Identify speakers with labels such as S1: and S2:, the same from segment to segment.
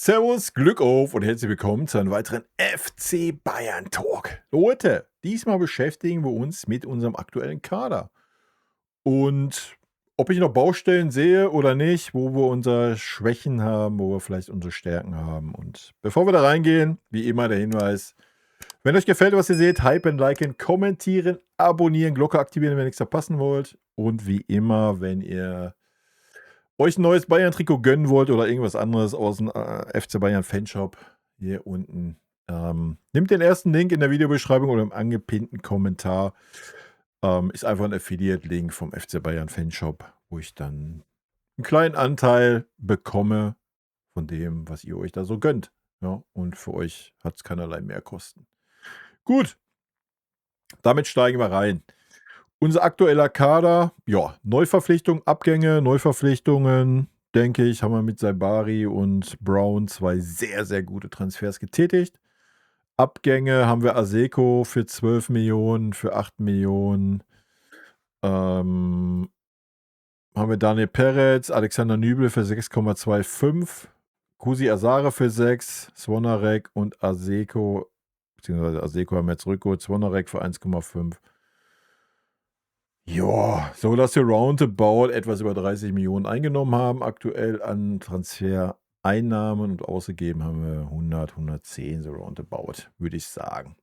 S1: Servus, Glück auf und herzlich willkommen zu einem weiteren FC Bayern Talk. Leute, diesmal beschäftigen wir uns mit unserem aktuellen Kader. Und ob ich noch Baustellen sehe oder nicht, wo wir unsere Schwächen haben, wo wir vielleicht unsere Stärken haben. Und bevor wir da reingehen, wie immer der Hinweis, wenn euch gefällt, was ihr seht, hypen, liken, kommentieren, abonnieren, Glocke aktivieren, wenn ihr nichts verpassen wollt. Und wie immer, wenn ihr euch ein neues Bayern-Trikot gönnen wollt oder irgendwas anderes aus dem FC Bayern Fanshop hier unten, nehmt den ersten Link in der Videobeschreibung oder im angepinnten Kommentar. Ist einfach ein Affiliate-Link vom FC Bayern Fanshop, wo ich dann einen kleinen Anteil bekomme von dem, was ihr euch da so gönnt. Ja, und für euch hat es keinerlei Mehrkosten. Gut, damit steigen wir rein. Unser aktueller Kader, ja, Neuverpflichtungen, Abgänge, Neuverpflichtungen, denke ich, haben wir mit Saibari und Brown zwei sehr, sehr gute Transfers getätigt. Abgänge haben wir Aseko für 12 Millionen, für 8 Millionen. Haben wir Daniel Peretz, Alexander Nübel für 6,25, Kusi Asare für 6, Svonarek und Aseko, beziehungsweise Aseko haben wir jetzt zurückgeholt, Svonarek für 1,5. Ja, so dass wir roundabout etwas über 30 Millionen eingenommen haben. Aktuell an Transfereinnahmen und ausgegeben haben wir 100, 110, so roundabout, würde ich sagen.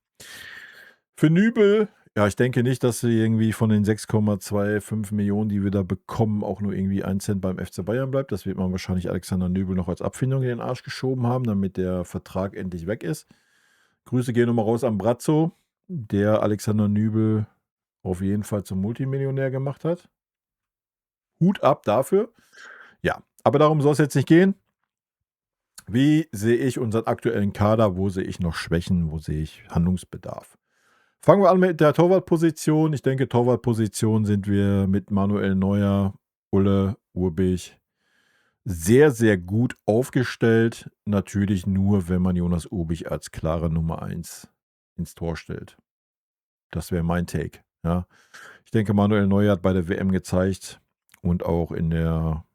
S1: Für Nübel, ja, ich denke nicht, dass sie irgendwie von den 6,25 Millionen, die wir da bekommen, auch nur irgendwie 1 Cent beim FC Bayern bleibt. Das wird man wahrscheinlich Alexander Nübel noch als Abfindung in den Arsch geschoben haben, damit der Vertrag endlich weg ist. Grüße gehen nochmal raus an Brazzo, der Alexander Nübel auf jeden Fall zum Multimillionär gemacht hat. Hut ab dafür. Ja, aber darum soll es jetzt nicht gehen. Wie sehe ich unseren aktuellen Kader? Wo sehe ich noch Schwächen? Wo sehe ich Handlungsbedarf? Fangen wir an mit der Torwartposition. Ich denke, Torwartposition sind wir mit Manuel Neuer, Ulle, Urbich sehr, sehr gut aufgestellt. Natürlich nur, wenn man Jonas Urbich als klare Nummer 1 ins Tor stellt. Das wäre mein Take. Ja. Ich denke, Manuel Neuer hat bei der WM gezeigt und auch in der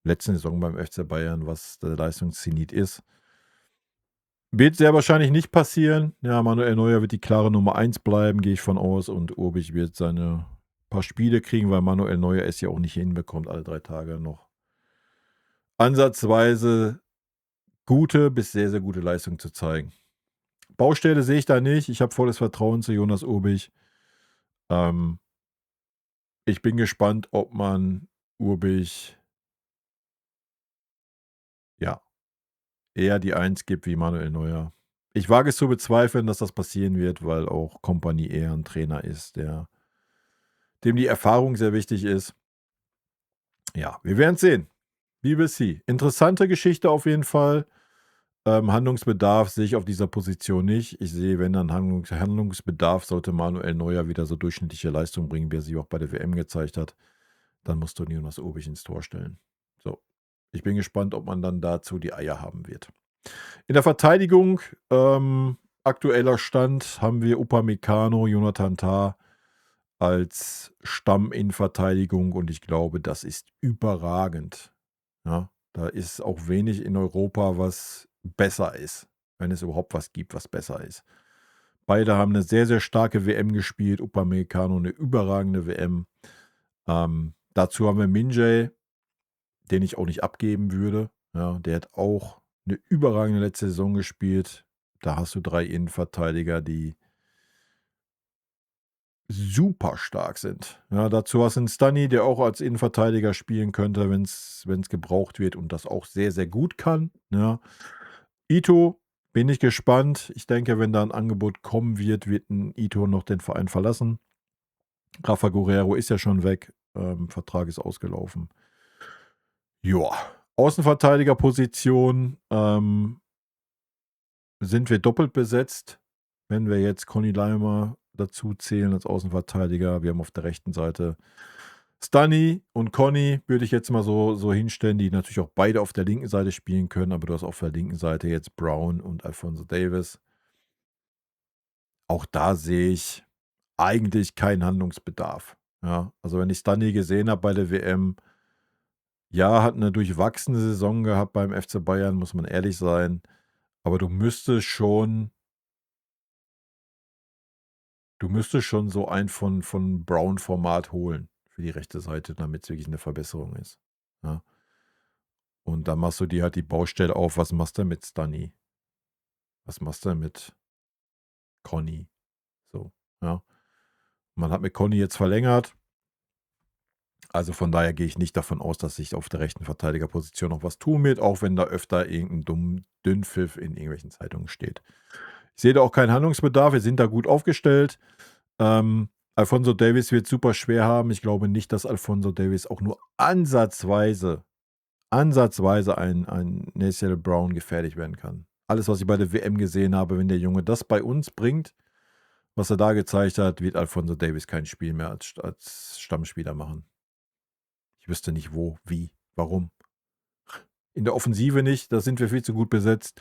S1: letzten Saison beim FC Bayern, was der Leistungszenit ist. Wird sehr wahrscheinlich nicht passieren. Ja, Manuel Neuer wird die klare Nummer 1 bleiben, gehe ich von aus. Und Urbich wird seine paar Spiele kriegen, weil Manuel Neuer es ja auch nicht hinbekommt, alle 3 Tage noch ansatzweise gute bis sehr, sehr gute Leistung zu zeigen. Baustelle sehe ich da nicht. Ich habe volles Vertrauen zu Jonas Urbich. Ich bin gespannt, ob man Urbich ja eher die 1 gibt wie Manuel Neuer. Ich wage es zu bezweifeln, dass das passieren wird, weil auch Kompany eher ein Trainer ist, dem die Erfahrung sehr wichtig ist. Ja, wir werden es sehen. BBC. Interessante Geschichte auf jeden Fall. Handlungsbedarf sehe ich auf dieser Position nicht. Ich sehe, wenn dann Handlungsbedarf, sollte Manuel Neuer wieder so durchschnittliche Leistung bringen, wie er sie auch bei der WM gezeigt hat. Dann musst du Jonas Urbich ins Tor stellen. So. Ich bin gespannt, ob man dann dazu die Eier haben wird. In der Verteidigung, aktueller Stand, haben wir Upamecano, Jonathan Tah als Stamm-Innenverteidigung und ich glaube, das ist überragend. Ja, da ist auch wenig in Europa, was besser ist, wenn es überhaupt was gibt, was besser ist. Beide haben eine sehr, sehr starke WM gespielt. Upamecano eine überragende WM. Dazu haben wir Minjay, den ich auch nicht abgeben würde. Ja, der hat auch eine überragende letzte Saison gespielt. Da hast du 3 Innenverteidiger, die super stark sind. Ja, dazu hast du einen Stunny, der auch als Innenverteidiger spielen könnte, wenn es gebraucht wird und das auch sehr, sehr gut kann. Ja. Ito, bin ich gespannt. Ich denke, wenn da ein Angebot kommen wird, wird ein Ito noch den Verein verlassen. Rafa Guerrero ist ja schon weg. Vertrag ist ausgelaufen. Ja, Außenverteidigerposition sind wir doppelt besetzt, wenn wir jetzt Conny Leimer dazu zählen als Außenverteidiger. Wir haben auf der rechten Seite Stunny und Conny, würde ich jetzt mal so hinstellen, die natürlich auch beide auf der linken Seite spielen können, aber du hast auf der linken Seite jetzt Brown und Alphonso Davies. Auch da sehe ich eigentlich keinen Handlungsbedarf. Ja, also wenn ich Stunny gesehen habe bei der WM, Ja, hat eine durchwachsene Saison gehabt beim FC Bayern, muss man ehrlich sein. Aber du müsstest schon so ein von Brown-Format holen für die rechte Seite, damit es wirklich eine Verbesserung ist. Ja. Und dann machst du dir halt die Baustelle auf, was machst du mit Stunny? Was machst du mit Conny? So, ja. Man hat mit Conny jetzt verlängert. Also von daher gehe ich nicht davon aus, dass sich auf der rechten Verteidigerposition noch was tun wird, auch wenn da öfter irgendein Dünnpfiff in irgendwelchen Zeitungen steht. Ich sehe da auch keinen Handlungsbedarf. Wir sind da gut aufgestellt. Alphonso Davies wird super schwer haben. Ich glaube nicht, dass Alphonso Davies auch nur ansatzweise ein Nathaniel Brown gefährlich werden kann. Alles, was ich bei der WM gesehen habe, wenn der Junge das bei uns bringt, was er da gezeigt hat, wird Alphonso Davies kein Spiel mehr als Stammspieler machen. Ich wüsste nicht wo, wie, warum. In der Offensive nicht, da sind wir viel zu gut besetzt.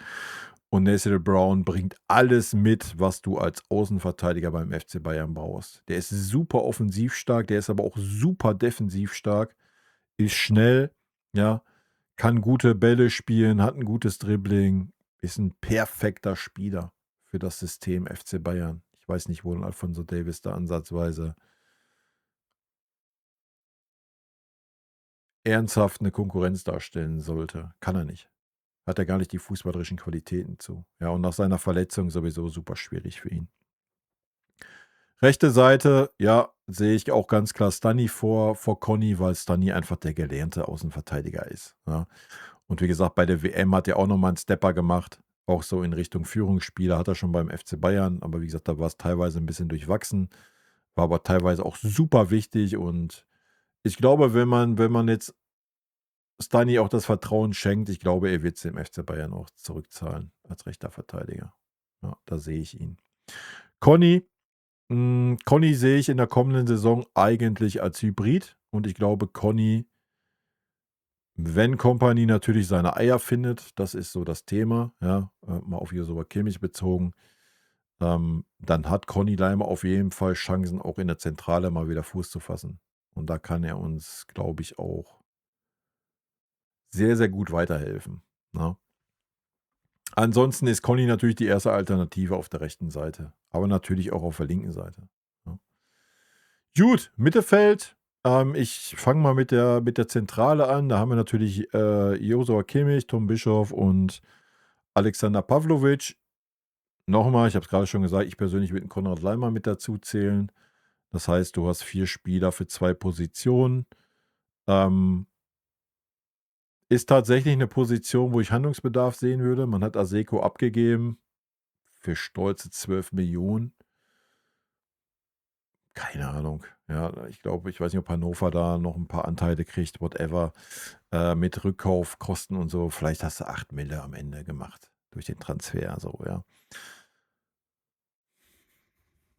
S1: Und Nathaniel Brown bringt alles mit, was du als Außenverteidiger beim FC Bayern brauchst. Der ist super offensiv stark, der ist aber auch super defensiv stark, ist schnell, ja, kann gute Bälle spielen, hat ein gutes Dribbling, ist ein perfekter Spieler für das System FC Bayern. Ich weiß nicht, wo Alphonso Davies da ansatzweise ernsthaft eine Konkurrenz darstellen sollte. Kann er nicht. Hat er gar nicht die fußballerischen Qualitäten zu. Ja, und nach seiner Verletzung sowieso super schwierig für ihn. Rechte Seite, ja, sehe ich auch ganz klar Stunny vor Conny, weil Stunny einfach der gelernte Außenverteidiger ist. Ja. Und wie gesagt, bei der WM hat er auch nochmal einen Stepper gemacht. Auch so in Richtung Führungsspieler hat er schon beim FC Bayern. Aber wie gesagt, da war es teilweise ein bisschen durchwachsen. War aber teilweise auch super wichtig. Und ich glaube, wenn man jetzt Stunny auch das Vertrauen schenkt, ich glaube, er wird es dem FC Bayern auch zurückzahlen als rechter Verteidiger. Ja, da sehe ich ihn. Conny, Conny sehe ich in der kommenden Saison eigentlich als Hybrid. Und ich glaube, Conny, wenn Kompany natürlich seine Eier findet, das ist so das Thema, ja, mal auf Josua Kimmich bezogen, dann hat Conny Leimer auf jeden Fall Chancen, auch in der Zentrale mal wieder Fuß zu fassen. Und da kann er uns, glaube ich, auch sehr, sehr gut weiterhelfen. Ne? Ansonsten ist Conny natürlich die erste Alternative auf der rechten Seite, aber natürlich auch auf der linken Seite. Ne? Gut, Mittelfeld. Ich fange mal mit der Zentrale an. Da haben wir natürlich Josua Kimmich, Tom Bischoff und Alexander Pavlovic. Nochmal, ich habe es gerade schon gesagt, ich persönlich würde einen Konrad Leimer mit dazu zählen. Das heißt, du hast 4 Spieler für 2 Positionen. Ist tatsächlich eine Position, wo ich Handlungsbedarf sehen würde. Man hat Aseko abgegeben für stolze 12 Millionen. Keine Ahnung. Ja, ich glaube, ich weiß nicht, ob Hannover da noch ein paar Anteile kriegt, whatever. Mit Rückkaufkosten und so. Vielleicht hast du 8 Mille am Ende gemacht durch den Transfer. So, ja.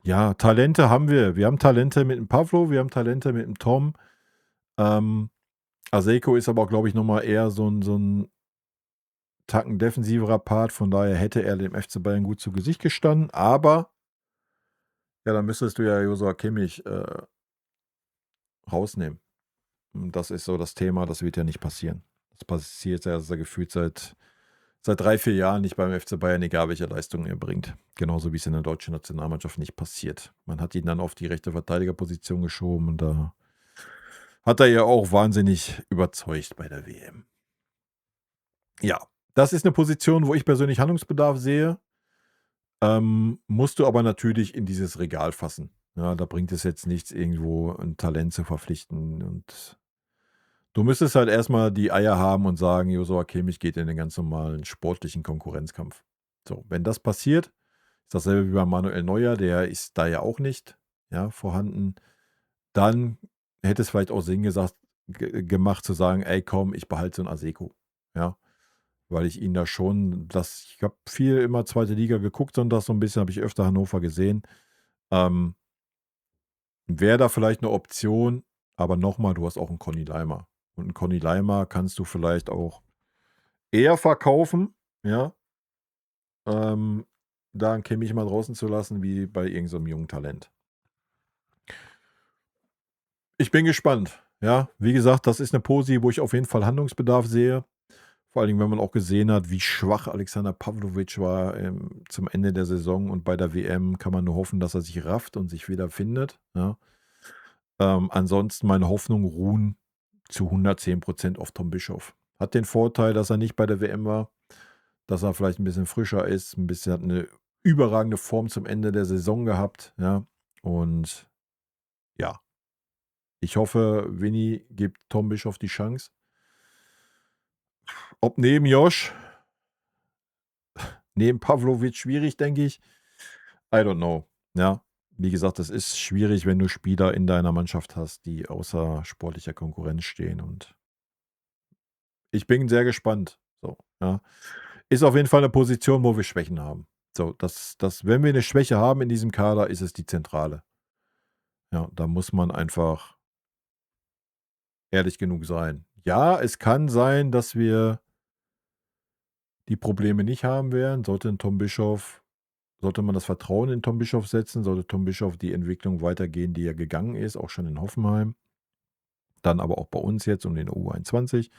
S1: Ja, Talente haben wir. Wir haben Talente mit dem Pavlo, wir haben Talente mit dem Tom. Aseko ist aber auch, glaube ich, nochmal eher so ein Tacken defensiverer Part. Von daher hätte er dem FC Bayern gut zu Gesicht gestanden. Aber, ja, dann müsstest du ja Josua Kimmich rausnehmen. Und das ist so das Thema, das wird ja nicht passieren. Das passiert ja gefühlt seit 3, 4 Jahren nicht beim FC Bayern, egal welche Leistung er bringt. Genauso wie es in der deutschen Nationalmannschaft nicht passiert. Man hat ihn dann auf die rechte Verteidigerposition geschoben und da hat er ja auch wahnsinnig überzeugt bei der WM. Ja, das ist eine Position, wo ich persönlich Handlungsbedarf sehe. Musst du aber natürlich in dieses Regal fassen. Ja, da bringt es jetzt nichts, irgendwo ein Talent zu verpflichten. Und du müsstest halt erstmal die Eier haben und sagen, Josua Kimmich geht in den ganz normalen sportlichen Konkurrenzkampf. So, wenn das passiert, ist dasselbe wie bei Manuel Neuer, der ist da ja auch nicht, ja, vorhanden. Dann hätte es vielleicht auch Sinn gemacht zu sagen, ey komm, ich behalte so ein Aseko. Ja, weil ich ihn da schon, ich habe viel immer zweite Liga geguckt, sonntags so ein bisschen, habe ich öfter Hannover gesehen. Wäre da vielleicht eine Option, aber nochmal, du hast auch einen Conny Leimer. Und einen Conny Leimer kannst du vielleicht auch eher verkaufen, ja, da einen Kimmich mal draußen zu lassen, wie bei irgendeinem jungen Talent. Ich bin gespannt. Ja, wie gesagt, das ist eine Posi, wo ich auf jeden Fall Handlungsbedarf sehe. Vor allen Dingen, wenn man auch gesehen hat, wie schwach Alexander Pavlovic war, zum Ende der Saison, und bei der WM kann man nur hoffen, dass er sich rafft und sich wiederfindet, ja. Ansonsten meine Hoffnungen ruhen zu 110% auf Tom Bischoff. Hat den Vorteil, dass er nicht bei der WM war, dass er vielleicht ein bisschen frischer ist, ein bisschen hat 'ne überragende Form zum Ende der Saison gehabt, ja. Und ja, ich hoffe, Vinny gibt Tom Bischoff die Chance. Ob neben Josh, neben Pavlovic schwierig, denke ich. I don't know. Ja, wie gesagt, es ist schwierig, wenn du Spieler in deiner Mannschaft hast, die außer sportlicher Konkurrenz stehen, und ich bin sehr gespannt. So, ja. Ist auf jeden Fall eine Position, wo wir Schwächen haben. So, wenn wir eine Schwäche haben in diesem Kader, ist es die Zentrale. Ja, da muss man einfach ehrlich genug sein. Ja, es kann sein, dass wir die Probleme nicht haben werden. Sollte man das Vertrauen in Tom Bischoff setzen, sollte Tom Bischoff die Entwicklung weitergehen, die er gegangen ist, auch schon in Hoffenheim, dann aber auch bei uns jetzt und in der U21,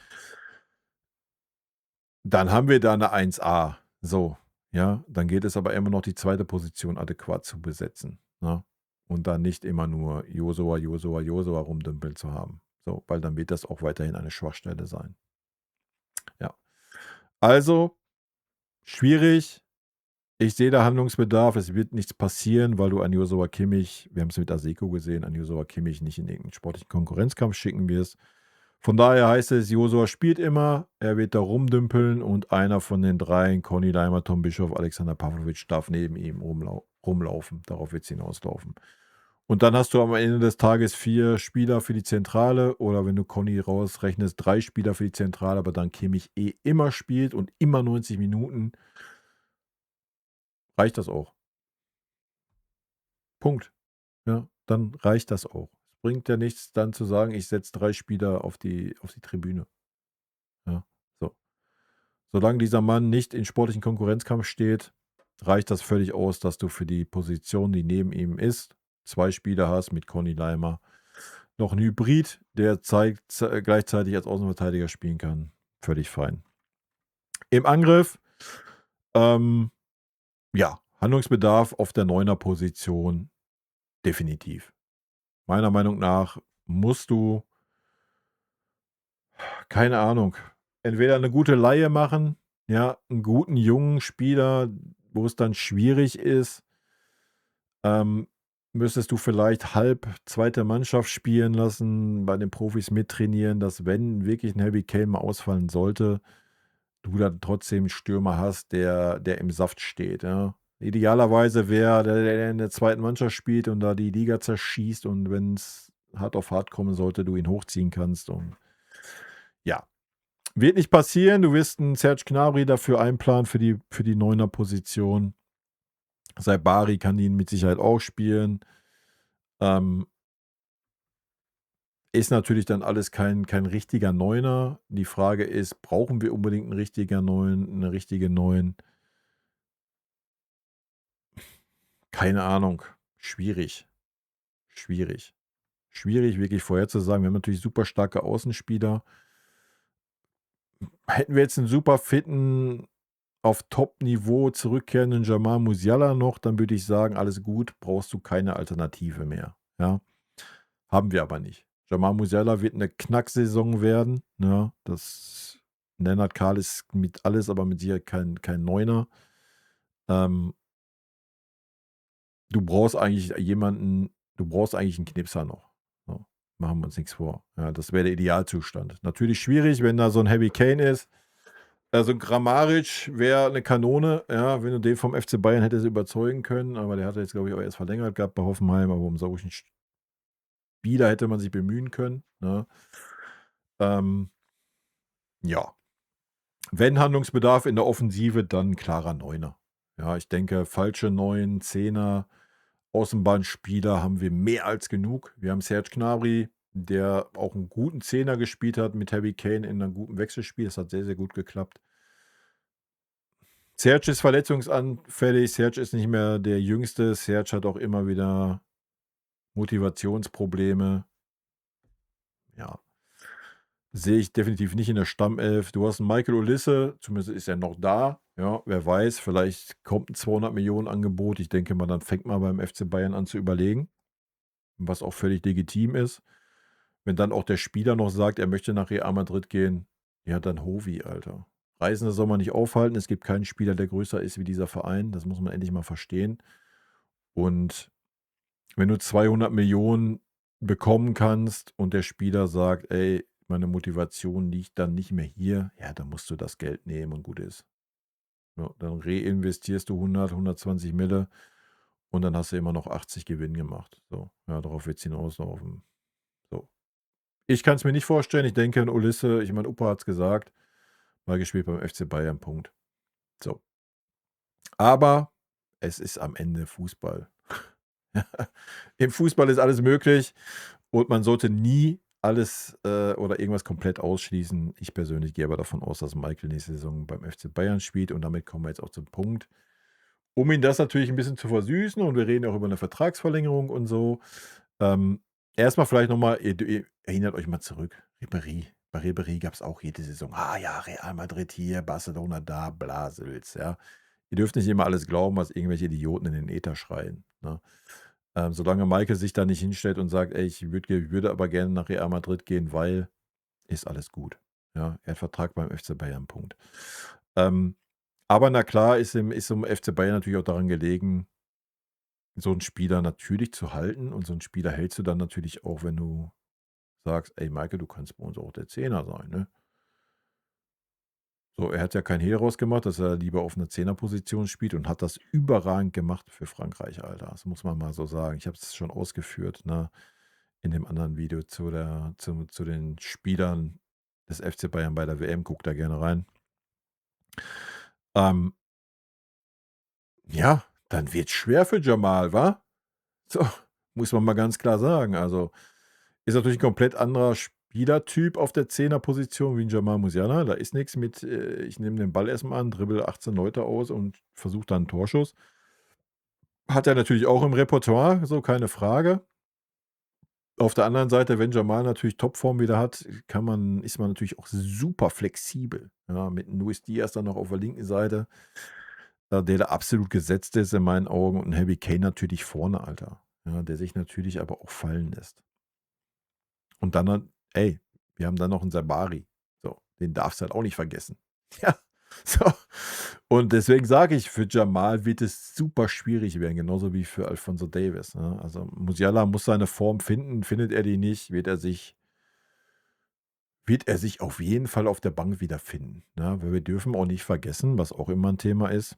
S1: dann haben wir da eine 1A. So, ja, dann geht es aber immer noch, die zweite Position adäquat zu besetzen, ne? Und dann nicht immer nur Josua, Josua, Josua rumdümpeln zu haben. So, weil dann wird das auch weiterhin eine Schwachstelle sein. Ja. Also, schwierig. Ich sehe da Handlungsbedarf. Es wird nichts passieren, weil du an Josua Kimmich, wir haben es mit Aseko gesehen, an Josua Kimmich nicht in irgendeinen sportlichen Konkurrenzkampf schicken wirst. Von daher heißt es, Josua spielt immer, er wird da rumdümpeln, und einer von den dreien, Conny Leimer, Tom Bischoff, Alexander Pavlovic, darf neben ihm rumlaufen. Darauf wird es hinauslaufen. Und dann hast du am Ende des Tages 4 Spieler für die Zentrale, oder wenn du Conny rausrechnest, 3 Spieler für die Zentrale, aber dann Kimmich immer spielt und immer 90 Minuten, reicht das auch. Punkt. Ja, dann reicht das auch. Es bringt ja nichts, dann zu sagen, ich setze 3 Spieler auf die Tribüne. Ja, so. Solange dieser Mann nicht in sportlichen Konkurrenzkampf steht, reicht das völlig aus, dass du für die Position, die neben ihm ist, 2 Spieler hast mit Conny Leimer. Noch ein Hybrid, der gleichzeitig als Außenverteidiger spielen kann. Völlig fein. Im Angriff, ähm, ja, Handlungsbedarf auf der 9er-Position definitiv. Meiner Meinung nach musst du, keine Ahnung, entweder eine gute Leihe machen, ja, einen guten jungen Spieler, wo es dann schwierig ist, ähm, müsstest du vielleicht halb zweite Mannschaft spielen lassen, bei den Profis mittrainieren, dass, wenn wirklich ein Harry Kane mal ausfallen sollte, du dann trotzdem 'n Stürmer hast, der im Saft steht, ja. Idealerweise wäre der in der zweiten Mannschaft spielt und da die Liga zerschießt, und wenn es hart auf hart kommen sollte, du ihn hochziehen kannst, und ja. Wird nicht passieren. Du wirst 'n Serge Gnabry dafür einplanen für die 9er-Position. Saibari kann ihn mit Sicherheit auch spielen. Ähm, Ist natürlich dann alles kein richtiger Neuner. Die Frage ist, brauchen wir unbedingt 'n richtiger Neun 'ne richtige Neun? Keine Ahnung. Schwierig, schwierig. Schwierig wirklich vorherzusagen. Wir haben natürlich super starke Außenspieler. Hätten wir jetzt 'n super fitten, auf Top-Niveau zurückkehrenden Jamal Musiala noch, dann würde ich sagen, alles gut, brauchst du keine Alternative mehr, ja? Haben wir aber nicht. Jamal Musiala wird eine Knacksaison werden, ne? Lennart Kahl ist mit alles, aber mit Sicherheit kein Neuner. Ähm, du brauchst eigentlich einen Knipser noch, so. Machen wir uns nichts vor. Ja, das wäre der Idealzustand. Natürlich schwierig, wenn da so ein Harry Kane ist. Also, Grammaric wäre eine Kanone, ja, wenn du den vom FC Bayern hättest überzeugen können, aber der hat ja jetzt, glaube ich, auch erst verlängert gehabt bei Hoffenheim, aber um solchen Spieler hätte man sich bemühen können, ne? Ähm, ja, wenn Handlungsbedarf in der Offensive, dann klarer Neuner. Ja, ich denke, falsche 9, Zehner, Außenbahnspieler haben wir mehr als genug. Wir haben Serge Gnabry, der auch einen guten Zehner gespielt hat mit Harry Kane in einem guten Wechselspiel. Das hat sehr, sehr gut geklappt. Serge ist verletzungsanfällig. Serge ist nicht mehr der Jüngste. Serge hat auch immer wieder Motivationsprobleme. Ja, sehe ich definitiv nicht in der Stammelf. Du hast 'n Michael Olise, zumindest ist er noch da. Ja, wer weiß, vielleicht kommt 'n 200 Millionen Angebot. Ich denke mal, dann fängt man beim FC Bayern an zu überlegen, was auch völlig legitim ist. Wenn dann auch der Spieler noch sagt, er möchte nach Real Madrid gehen, ja, dann Hovi, Alter. Reisende soll man nicht aufhalten. Es gibt keinen Spieler, der größer ist wie dieser Verein. Das muss man endlich mal verstehen. Und wenn du 200 Millionen bekommen kannst und der Spieler sagt: „Ey, meine Motivation liegt dann nicht mehr hier“, ja, dann musst du das Geld nehmen und gut ist. Ja, dann reinvestierst du 120 Mille und dann hast du immer noch 80 Gewinn gemacht. So, ja, darauf wird's hinauslaufen. So. Ich kann's mir nicht vorstellen. Ich denke, 'n Olise, ich meine, Opa hat's gesagt, mal gespielt beim FC Bayern, Punkt. So. Aber es ist am Ende Fußball. Im Fußball ist alles möglich und man sollte nie alles, oder irgendwas komplett ausschließen. Ich persönlich gehe aber davon aus, dass Michael nächste Saison beim FC Bayern spielt und damit kommen wir jetzt auch zum Punkt. Um ihn das natürlich ein bisschen zu versüßen und wir reden auch über eine Vertragsverlängerung und so. Erst vielleicht noch mal, ihr erinnert euch mal zurück, Ribéry. Bei Ribéry gab es auch jede Saison: „Ah ja, Real Madrid hier, Barcelona da, bla Sülz“, ja. Ihr dürft nicht immer alles glauben, was irgendwelche Idioten in den Äther schreien, ne? Solange Maike sich da nicht hinstellt und sagt: „Ey, ich würde aber gerne nach Real Madrid gehen, weil“, ist alles gut. Ja, er hat Vertrag beim FC Bayern, Punkt. Ähm, aber na klar ist dem FC Bayern natürlich auch daran gelegen, so 'n Spieler natürlich zu halten und so 'n Spieler hältst du dann natürlich auch, wenn du sagst: „Ey, Maike, du kannst bei uns auch der Zehner sein“, ne? So, er hat ja kein Hehl draus gemacht, dass er lieber auf 'ner Zehnerposition spielt und hat das überragend gemacht für Frankreich, Alter. Das muss man mal so sagen. Ich habe es schon ausgeführt, ne, in dem anderen Video zu den Spielern des FC Bayern bei der WM. Guckt da gerne rein. Ähm, ja, dann wird's schwer für Jamal, wa? So, muss man mal ganz klar sagen. Also, ist natürlich 'n komplett anderer Spielertyp auf der Zehnerposition wie 'n Jamal Musiala. Da ist nix mit, ich nehme den Ball erst mal an, dribbel 18 Leute aus und versuche dann 'n Torschuss. Hat er natürlich auch im Repertoire, so keine Frage. Auf der anderen Seite, wenn Jamal natürlich Topform wieder hat, ist man natürlich auch super flexibel, ja, mit 'n Luis Diaz dann noch auf der linken Seite, der da absolut gesetzt ist in meinen Augen und 'n Harry Kane natürlich vorne, Alter, ja, der sich natürlich aber auch fallen lässt. Und dann ey, wir haben dann noch 'n Sabari. So, den darfst du halt auch nicht vergessen. Ja, so. Und deswegen sage ich, für Jamal wird es super schwierig werden, genauso wie für Alphonso Davies, ne? Also, Musiala muss seine Form finden. Findet er die nicht, wird er sich auf jeden Fall auf der Bank wiederfinden, ne? Weil wir dürfen auch nicht vergessen, was auch immer 'n Thema ist,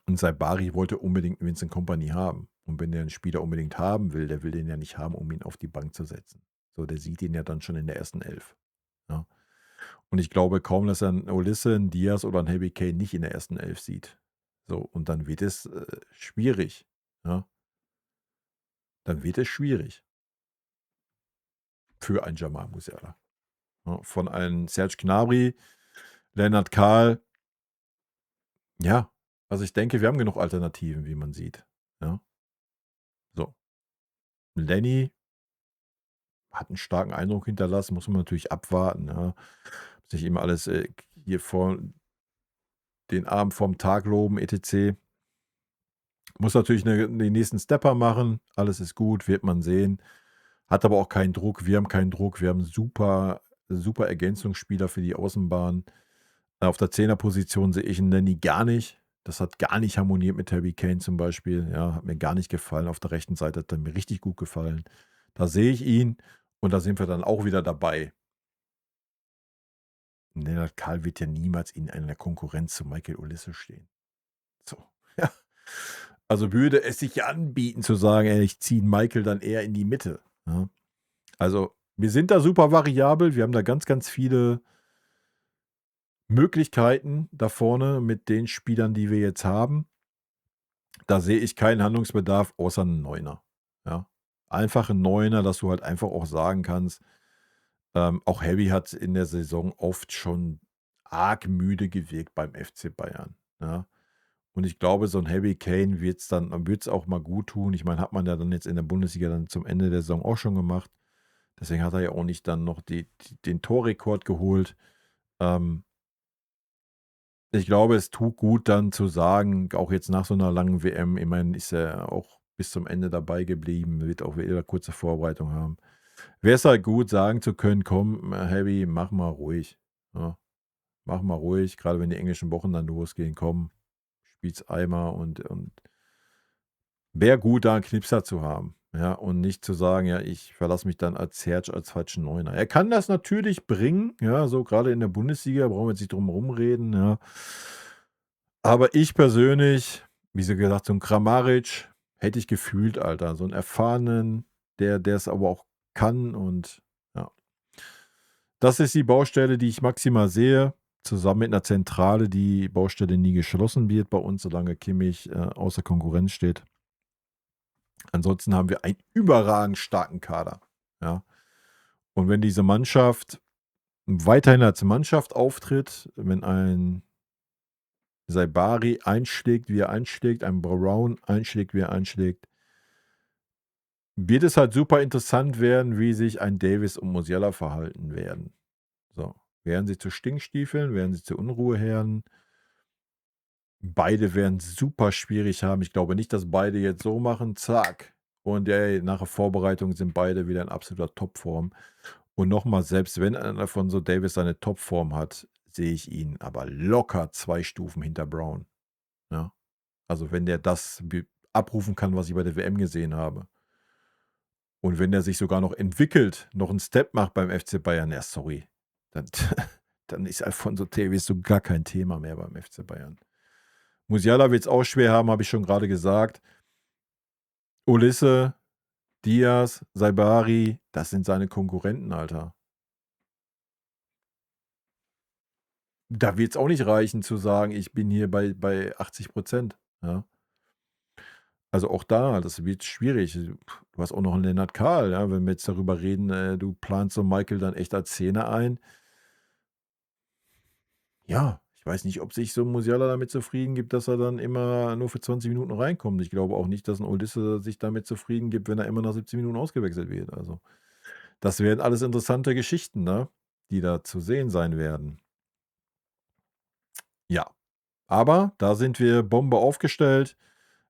S1: 'n Saibari wollte unbedingt Vincent Kompany haben. Und wenn der 'n Spieler unbedingt haben will, der will den ja nicht haben, um ihn auf die Bank zu setzen. So, der sieht ihn ja dann schon in der ersten Elf, ja? Und ich glaube kaum, dass er 'n Olise, 'n Diaz oder 'n Harry Kane nicht in der ersten Elf sieht. So, und dann wird es, schwierig, ja? Dann wird es schwierig für einen Jamal Musiala, ne? Von einem Serge Gnabry, Lennart Kahl, ja, also ich denke, wir haben genug Alternativen, wie man sieht, ja? So. Lenny hat 'n starken Eindruck hinterlassen, muss man natürlich abwarten, ja. Sich immer alles, hier vor den Abend vorm Tag loben et cetera. Muss natürlich den nächsten Stepper machen. Alles ist gut, wird man sehen. Hat aber auch keinen Druck. Wir haben keinen Druck. Wir haben super Ergänzungsspieler für die Außenbahn. Auf der Zehnerposition sehe ich 'n Nenny gar nicht. Das hat gar nicht harmoniert mit Harry Kane zum Beispiel, ja, hat mir gar nicht gefallen. Auf der rechten Seite hat er mir richtig gut gefallen. Da sehe ich ihn und da sind wir dann auch wieder dabei. Lennart Kahl wird ja niemals in einer Konkurrenz zu Michael Olise stehen. So, ja. Also, würde es sich ja anbieten zu sagen: „Ey, ich ziehe Michael dann eher in die Mitte“, ne? Also, wir sind da super variabel. Wir haben da ganz, ganz viele Möglichkeiten da vorne mit den Spielern, die wir jetzt haben. Da sehe ich keinen Handlungsbedarf außer 'n Neuner, ja? Einfach 'n Neuner, dass du halt einfach auch sagen kannst, auch Heavy hat in der Saison oft schon arg müde gewirkt beim FC Bayern, ja? Und ich glaube, so 'n Harry Kane wird's auch mal gut tun. Ich meine, hat man ja dann jetzt in der Bundesliga dann zum Ende der Saison auch schon gemacht. Deswegen hat er ja auch nicht dann noch den Torrekord geholt. Ähm, Ich glaube, es tut gut dann zu sagen, auch jetzt nach so einer langen WM, immerhin ist er auch bis zum Ende dabei geblieben, wird auch wieder kurze Vorbereitung haben. Wäre es halt gut, sagen zu können: „Komm, Heavy, mach mal ruhig, ne? Mach mal ruhig, gerade wenn die englischen Wochen dann losgehen. Komm, spiel's einmal und wäre gut, da 'n Knipser zu haben, ja, und nicht zu sagen: „Ja, ich verlasse mich dann als Serge als falschen Neuner.“ Er kann das natürlich bringen, ja, so gerade in der Bundesliga, brauchen wir jetzt nicht drum rumreden, ja. Aber ich persönlich, wie sie gesagt, so 'n Kramaric hätte ich gefühlt, Alter, so 'n erfahrenen, der es aber auch kann und ja. Das ist die Baustelle, die ich maximal sehe, zusammen mit 'ner Zentrale, die Baustelle nie geschlossen wird bei uns, solange Kimmich, außer Konkurrenz steht. Ansonsten haben wir einen überragend starken Kader, ja. Und wenn diese Mannschaft weiterhin als Mannschaft auftritt, wenn ein Saibari einschlägt, wie er einschlägt, ein Brown einschlägt, wie er einschlägt, wird es halt super interessant werden, wie sich ein Davis und Musiala verhalten werden. So. Werden sie zu Stinkstiefeln? Werden sie zu Unruheherden? Beide werden super schwierig haben. Ich glaube nicht, dass beide jetzt so machen, zack. Und ey, nach der Vorbereitung sind beide wieder in absoluter Topform. Und nochmal, selbst wenn einer von so Davis seine Topform hat, sehe ich ihn aber locker 2 Stufen hinter Brown. Ja. Also wenn der das abrufen kann, was ich bei der WM gesehen habe. Und wenn der sich sogar noch entwickelt, noch einen Step macht beim FC Bayern, ja, sorry. Dann, dann ist Alfonso Davies so gar kein Thema mehr beim FC Bayern. Musiala wird es auch schwer haben, habe ich schon gerade gesagt. Olise, Diaz, Saibari, das sind seine Konkurrenten, Alter. Da wird es auch nicht reichen zu sagen, ich bin hier bei 80%, ja. Also auch da, das wird schwierig. Du hast auch noch 'n Lennart Kahl, ja, wenn wir jetzt darüber reden, du planst so Michael dann echt als Zehner ein. Ja, ich weiß nicht, ob sich so 'n Musiala damit zufrieden gibt, dass er dann immer nur für 20 Minuten reinkommt. Ich glaube auch nicht, dass 'n Olise sich damit zufrieden gibt, wenn er immer nach 17 Minuten ausgewechselt wird. Also, das werden alles interessante Geschichten, ne, die da zu sehen sein werden. Ja, aber da sind wir Bombe aufgestellt.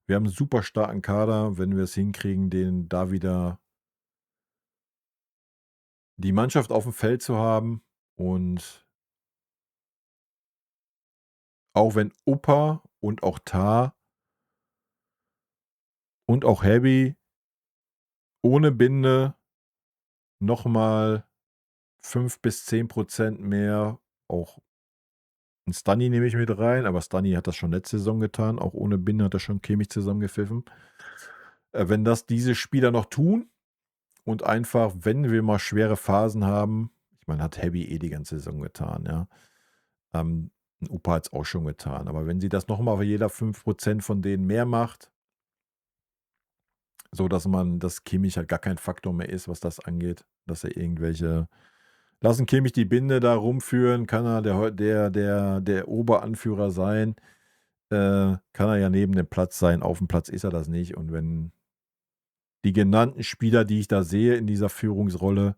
S1: Wir haben 'n super starken Kader, wenn wir es hinkriegen, den da wieder die Mannschaft aufm Feld zu haben. Und auch wenn Upper und auch Tah und auch Heavy ohne Binde noch mal 5 bis 10% mehr, auch 'n Stunny nehme ich mit rein, aber Stunny hat das schon letzte Saison getan. Auch ohne Binde hat er schon Kimmich zusammengepfiffen. Wenn das diese Spieler noch tun und einfach, wenn wir mal schwere Phasen haben, ich meine, hat Heavy die ganze Saison getan, ja. 'N Upa hat's auch schon getan. Aber wenn sie das noch mal jeder 5% von denen mehr macht, sodass dass Kimmich halt gar kein Faktor mehr ist, was das angeht, dass er irgendwelche lassen Kimmich die Binde da rumführen, kann er der Oberanführer sein, kann er ja neben dem Platz sein. Auf dem Platz ist er das nicht. Und wenn die genannten Spieler, die ich da sehe in dieser Führungsrolle,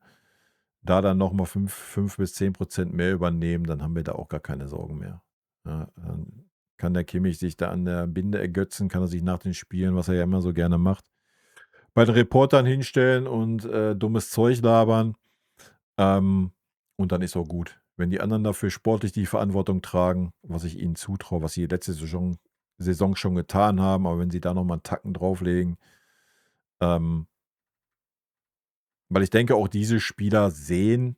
S1: da dann noch mal 5 bis 10% mehr übernehmen, dann haben wir da auch gar keine Sorgen mehr. Ja, dann kann der Kimmich sich da an der Binde ergötzen, kann er sich nach den Spielen, was er ja immer so gerne macht, bei den Reportern hinstellen und, dummes Zeug labern. Ähm, und dann ist auch gut. Wenn die anderen dafür sportlich die Verantwortung tragen, was ich ihnen zutraue, was sie letzte Saison schon getan haben, aber wenn sie da noch mal 'n Tacken drauflegen, ähm weil ich denke, auch diese Spieler sehen,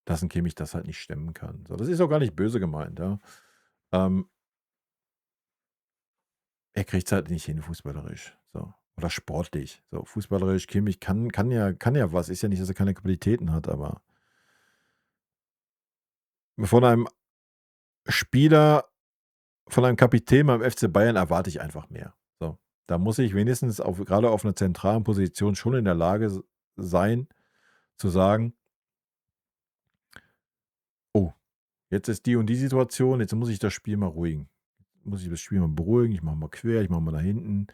S1: dass 'n Kimmich das halt nicht stemmen kann. So, das ist auch gar nicht böse gemeint, ja. Ähm, Er kriegt's halt nicht hin fußballerisch, so oder sportlich. So, fußballerisch, Kimmich kann ja was. Ist ja nicht, dass er keine Qualitäten hat, aber von einem Spieler von einem Kapitän beim FC Bayern erwarte ich einfach mehr. So, da muss ich wenigstens grade auf 'ner zentralen Position schon in der Lage sein, zu sagen: „Oh, jetzt ist die und die Situation, jetzt muss ich das Spiel mal beruhigen. Muss ich das Spiel mal beruhigen, ich mache mal quer, ich mache mal nach hinten.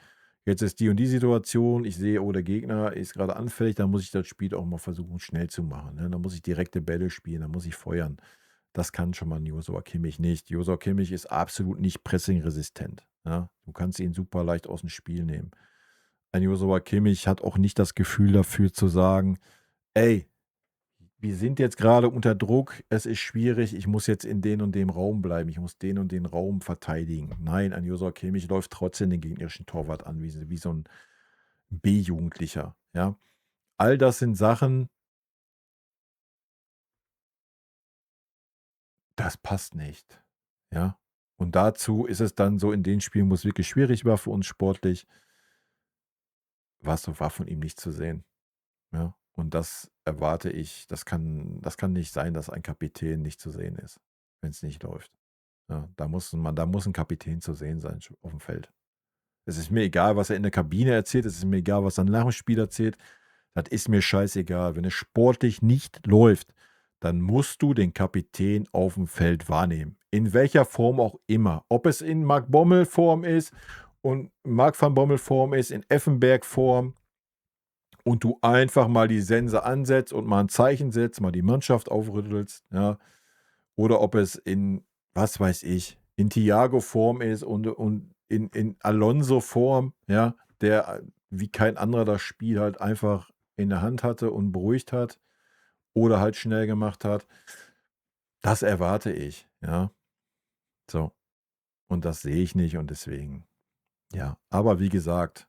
S1: jetzt ist die und die Situation, ich sehe, oh, der Gegner ist gerade anfällig, dann muss ich das Spiel auch mal versuchen, schnell zu machen. Ne? Dann muss ich direkte Bälle spielen, dann muss ich feuern. Das kann schon mal ein Joshua Kimmich nicht. Joshua Kimmich ist absolut nicht pressingresistent. Ja? Du kannst ihn super leicht aus dem Spiel nehmen. Ein Joshua Kimmich hat auch nicht das Gefühl dafür zu sagen, ey, wir sind jetzt gerade unter Druck, es ist schwierig, ich muss jetzt in den und dem Raum bleiben, ich muss den und den Raum verteidigen. Nein, ein Joshua Kimmich läuft trotzdem den gegnerischen Torwart an, wie so ein B-Jugendlicher. Ja? All das sind Sachen, das passt nicht. Ja? Und dazu ist es dann so in den Spielen, wo es wirklich schwierig war für uns sportlich, war von ihm nicht zu sehen. Ja? Und das erwarte ich, das kann nicht sein, dass ein Kapitän nicht zu sehen ist, wenn es nicht läuft. Ja, da muss ein Kapitän zu sehen sein auf dem Feld. Es ist mir egal, was er in der Kabine erzählt, es ist mir egal, was er nach dem Spiel erzählt. Das ist mir scheißegal. Wenn es sportlich nicht läuft, dann musst du den Kapitän auf dem Feld wahrnehmen. In welcher Form auch immer. Ob es in Marc Bommel Form ist und Marc van Bommel Form ist, in Effenberg Form und du einfach mal die Sense ansetzt und mal ein Zeichen setzt, mal die Mannschaft aufrüttelst, ja. Oder ob es in, was weiß ich, in Thiago-Form ist und in Alonso-Form, ja, der wie kein anderer das Spiel halt einfach in der Hand hatte und beruhigt hat oder halt schnell gemacht hat. Das erwarte ich, ja. So. Und das sehe ich nicht und deswegen, ja. Aber wie gesagt,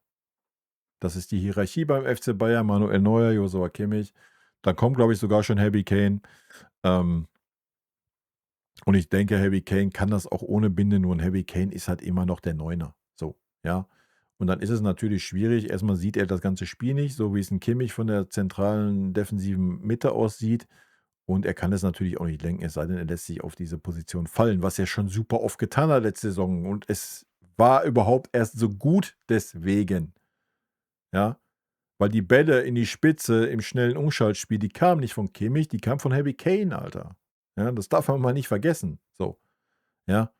S1: das ist die Hierarchie beim FC Bayern. Manuel Neuer, Joshua Kimmich. Dann kommt, glaube ich, sogar schon Harry Kane. Und ich denke, Harry Kane kann das auch ohne Binde, nur ein Harry Kane ist halt immer noch der Neuner. So, ja. Und dann ist es natürlich schwierig. Erstmal sieht er das ganze Spiel nicht, so wie es ein Kimmich von der zentralen defensiven Mitte aussieht. Und er kann es natürlich auch nicht lenken, es sei denn, er lässt sich auf diese Position fallen, was er schon super oft getan hat letzte Saison. Und es war überhaupt erst so gut deswegen. Ja. Weil die Bälle in die Spitze im schnellen Umschaltspiel, die kamen nicht von Kimmich, die kamen von Harry Kane, Alter. Ja, das darf man mal nicht vergessen. So, ja.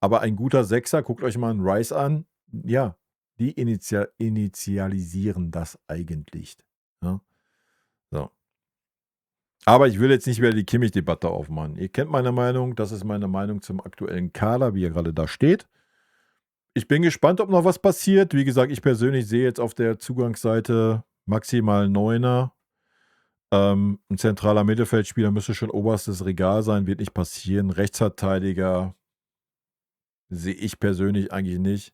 S1: Aber ein guter Sechser, guckt euch mal einen Rice an. Ja, die initialisieren das eigentlich. Ja, so. Aber ich will jetzt nicht wieder die Kimmich-Debatte aufmachen. Ihr kennt meine Meinung. Das ist meine Meinung zum aktuellen Kader, wie er gerade da steht. Ich bin gespannt, ob noch was passiert. Wie gesagt, ich persönlich sehe jetzt auf der Zugangsseite maximal Neuner. Ein zentraler Mittelfeldspieler müsste schon oberstes Regal sein, wird nicht passieren. Rechtsverteidiger sehe ich persönlich eigentlich nicht.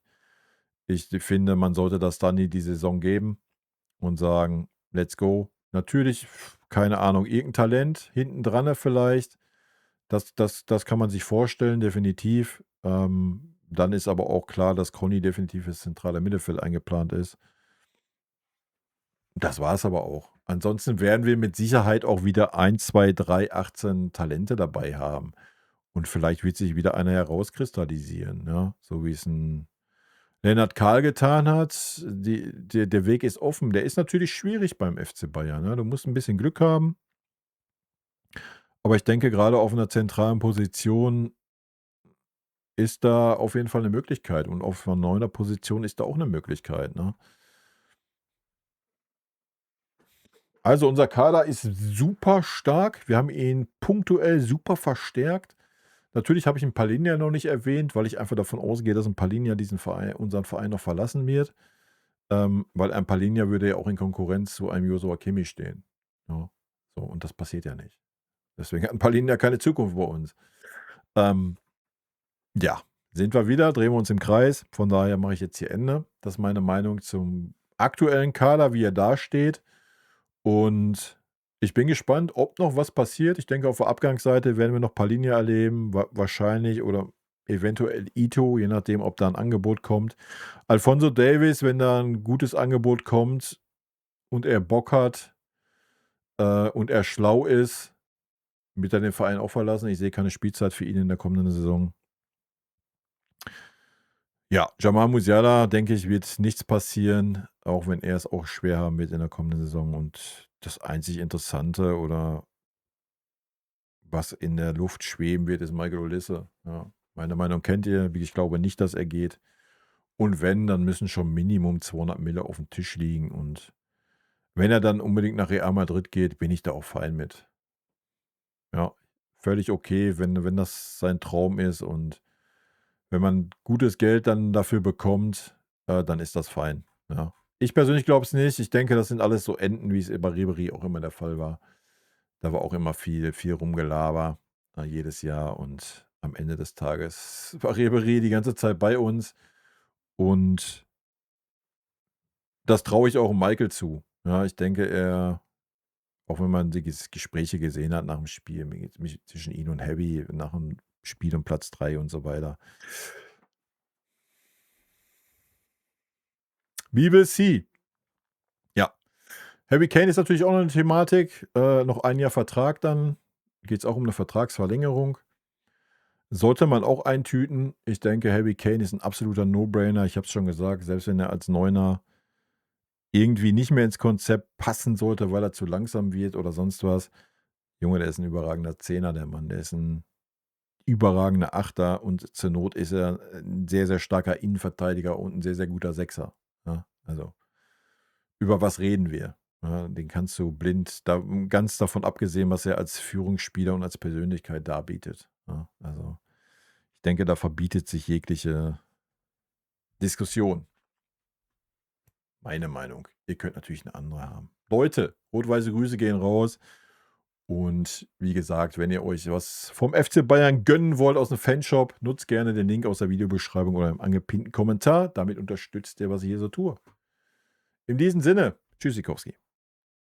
S1: Ich finde, man sollte das dann die Saison geben und sagen, let's go. Natürlich, keine Ahnung, irgendein Talent hinten dran vielleicht. Das kann man sich vorstellen, definitiv. Dann ist aber auch klar, dass Conny definitiv fürs zentrale Mittelfeld eingeplant ist. Das war es aber auch. Ansonsten werden wir mit Sicherheit auch wieder 1, 2, 3, 18 Talente dabei haben. Und vielleicht wird sich wieder einer herauskristallisieren, ja? So wie es ein Lennart Kahl getan hat. Der Weg ist offen. Der ist natürlich schwierig beim FC Bayern. Ne? Du musst ein bisschen Glück haben. Aber ich denke, gerade auf einer zentralen Position ist da auf jeden Fall eine Möglichkeit. Und auf einer 9er Position ist da auch eine Möglichkeit. Ne? Also unser Kader ist super stark. Wir haben ihn punktuell super verstärkt. Natürlich habe ich einen Palhinha noch nicht erwähnt, weil ich einfach davon ausgehe, dass ein Palhinha unseren Verein noch verlassen wird. Weil ein Palhinha würde ja auch in Konkurrenz zu einem Joshua Kimmich stehen. Ja, so, und das passiert ja nicht. Deswegen hat ein Palhinha keine Zukunft bei uns. Ja, sind wir wieder, drehen wir uns im Kreis. Von daher mache ich jetzt hier Ende. Das ist meine Meinung zum aktuellen Kader, wie er dasteht. Und ich bin gespannt, ob noch was passiert. Ich denke, auf der Abgangsseite werden wir noch Palhinha erleben, wahrscheinlich oder eventuell Ito, je nachdem, ob da ein Angebot kommt. Alphonso Davies, wenn da ein gutes Angebot kommt und er Bock hat und er schlau ist, wird er den Verein auch verlassen. Ich sehe keine Spielzeit für ihn in der kommenden Saison. Ja, Jamal Musiala, denke ich, wird nichts passieren, auch wenn er es auch schwer haben wird in der kommenden Saison. Und das einzig Interessante oder was in der Luft schweben wird, ist Michael Olise. Ja, meine Meinung kennt ihr. Ich glaube nicht, dass er geht. Und wenn, dann müssen schon Minimum 200 Mille auf dem Tisch liegen. Und wenn er dann unbedingt nach Real Madrid geht, bin ich da auch fein mit. Ja, völlig okay, wenn das sein Traum ist und wenn man gutes Geld dann dafür bekommt, dann ist das fein, ja. Ich persönlich glaube es nicht. Ich denke, das sind alles so Enden, wie es bei Ribéry auch immer der Fall war. Da war auch immer viel Rumgelaber, jedes Jahr und am Ende des Tages war Ribéry die ganze Zeit bei uns und das traue ich auch Michael zu. Ja, ich denke, auch wenn man die Gespräche gesehen hat nach dem Spiel zwischen ihm und Heavy, nach dem Spiel um Platz 3 und so weiter. We will see. Ja. Harry Kane ist natürlich auch noch eine Thematik. Noch ein Jahr Vertrag dann. Geht es auch um eine Vertragsverlängerung. Sollte man auch eintüten. Ich denke, Harry Kane ist ein absoluter No-Brainer. Ich habe es schon gesagt, selbst wenn er als Neuner irgendwie nicht mehr ins Konzept passen sollte, weil er zu langsam wird oder sonst was. Junge, der ist ein überragender Zehner, der Mann. Der ist ein überragender Achter und zur Not ist er ein sehr, sehr starker Innenverteidiger und ein sehr, sehr guter Sechser. Ja, also, über was reden wir? Ja, den kannst du blind, ganz davon abgesehen, was er als Führungsspieler und als Persönlichkeit darbietet. Ja, also, ich denke, da verbietet sich jegliche Diskussion. Meine Meinung. Ihr könnt natürlich eine andere haben. Leute, rot-weiße Grüße gehen raus. Und wie gesagt, wenn ihr euch was vom FC Bayern gönnen wollt aus dem Fanshop, nutzt gerne den Link aus der Videobeschreibung oder im angepinnten Kommentar. Damit unterstützt ihr, was ich hier so tue. In diesem Sinne, tschüssikowski.